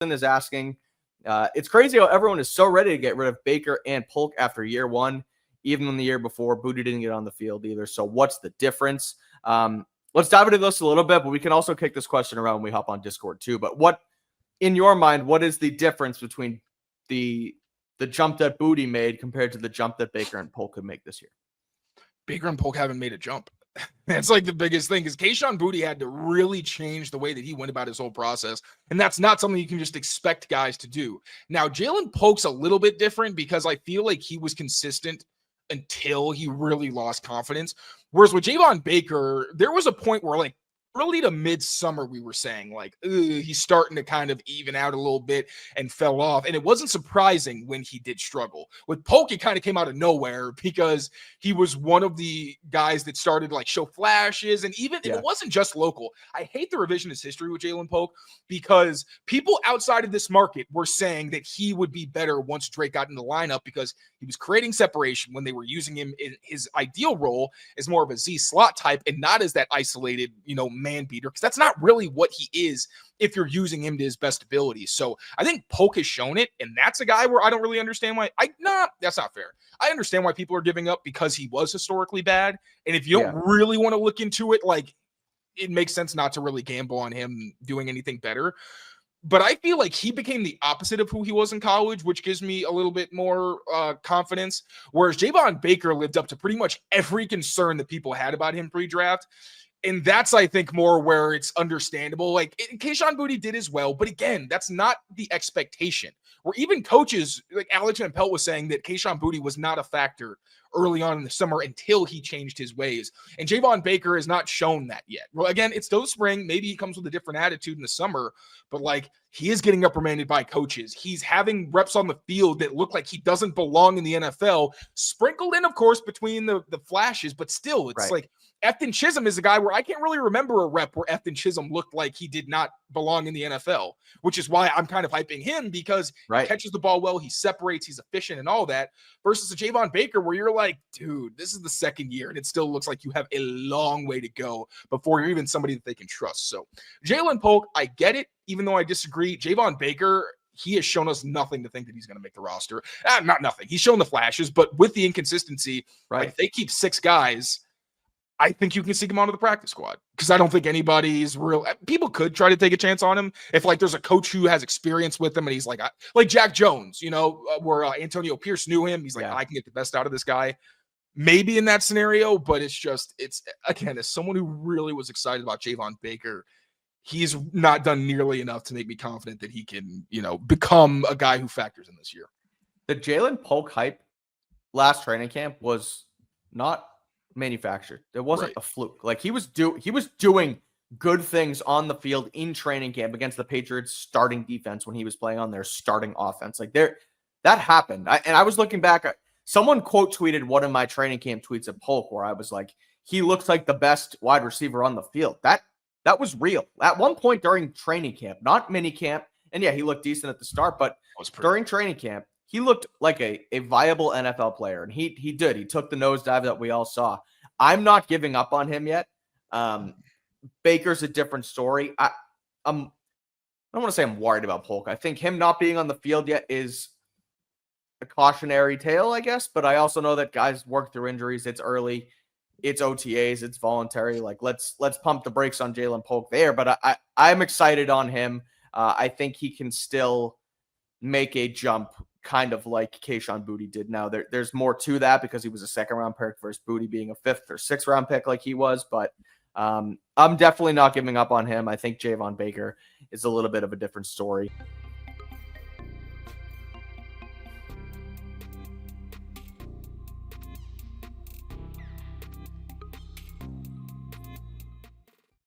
is asking, it's crazy how everyone is so ready to get rid of Baker and Polk after year one, even in the year before. Booty didn't get on the field either. So what's the difference? Let's dive into this a little bit, but we can also kick this question around when we hop on Discord too. But what, in your mind, what is the difference between the jump that Booty made compared to the jump that Baker and Polk could make this year? Baker and Polk haven't made a jump. That's like the biggest thing, because Kayshon Boutte had to really change the way that he went about his whole process. And that's not something you can just expect guys to do. Now, Jalen Polk's a little bit different because I feel like he was consistent until he really lost confidence. Whereas with Javon Baker, there was a point where like early to midsummer, we were saying like, he's starting to kind of even out a little bit and fell off. And it wasn't surprising when he did struggle. With Polk, it kind of came out of nowhere because he was one of the guys that started to like show flashes. And even and it wasn't just local. I hate the revisionist history with Jalen Polk because people outside of this market were saying that he would be better once Drake got in the lineup because he was creating separation when they were using him in his ideal role as more of a Z slot type and not as that isolated, man beater, because that's not really what he is if you're using him to his best ability. So I think Polk has shown it, and that's a guy where I don't really understand why. That's not fair. I understand why people are giving up because he was historically bad, and if you don't really want to look into it, like it makes sense not to really gamble on him doing anything better. But I feel like he became the opposite of who he was in college, which gives me a little bit more confidence. Whereas Javon Baker lived up to pretty much every concern that people had about him pre-draft. And that's, I think, more where it's understandable. Like, Kayshon Boutte did as well. But again, that's not the expectation. Or even coaches, like Alex Van Pelt was saying that Kayshon Boutte was not a factor early on in the summer until he changed his ways. And Javon Baker has not shown that yet. Well, again, it's still spring. Maybe he comes with a different attitude in the summer. But, like, he is getting reprimanded by coaches. He's having reps on the field that look like he doesn't belong in the NFL. Sprinkled in, of course, between the flashes. But still, it's like, Efton Chisholm is a guy where I can't really remember a rep where Efton Chisholm looked like he did not belong in the NFL, which is why I'm kind of hyping him because he catches the ball well, he separates, he's efficient and all that, versus a Javon Baker where you're like, dude, this is the second year and it still looks like you have a long way to go before you're even somebody that they can trust. So Jalen Polk, I get it, even though I disagree. Javon Baker, he has shown us nothing to think that he's going to make the roster. Not nothing. He's shown the flashes, but with the inconsistency, like they keep 6 guys, I think you can seek him onto the practice squad because I don't think anybody's real. People could try to take a chance on him if like there's a coach who has experience with him and he's like Jack Jones, where Antonio Pierce knew him. He's like, I can get the best out of this guy. Maybe in that scenario, but it's again, as someone who really was excited about Javon Baker, he's not done nearly enough to make me confident that he can, become a guy who factors in this year. The Jalen Polk hype last training camp was not manufactured. It wasn't a fluke. Like he was doing good things on the field in training camp against the Patriots starting defense when he was playing on their starting offense. Like that happened. I was looking back at someone quote tweeted one of my training camp tweets at Polk where I was like, he looks like the best wide receiver on the field. That was real. At one point during training camp, not mini camp, and he looked decent at the start, but during training camp, he looked like a viable NFL player, and he did. He took the nosedive that we all saw. I'm not giving up on him yet. Baker's a different story. I don't want to say I'm worried about Polk. I think him not being on the field yet is a cautionary tale, I guess, but I also know that guys work through injuries. It's early. It's OTAs. It's voluntary. Like, let's pump the brakes on Jalen Polk there, but I'm excited on him. I think he can still make a jump kind of like Kayshon Boutte did. Now there's more to that because he was a 2nd-round pick versus Boutte being a 5th or 6th-round pick like he was, but I'm definitely not giving up on him. I think Javon Baker is a little bit of a different story.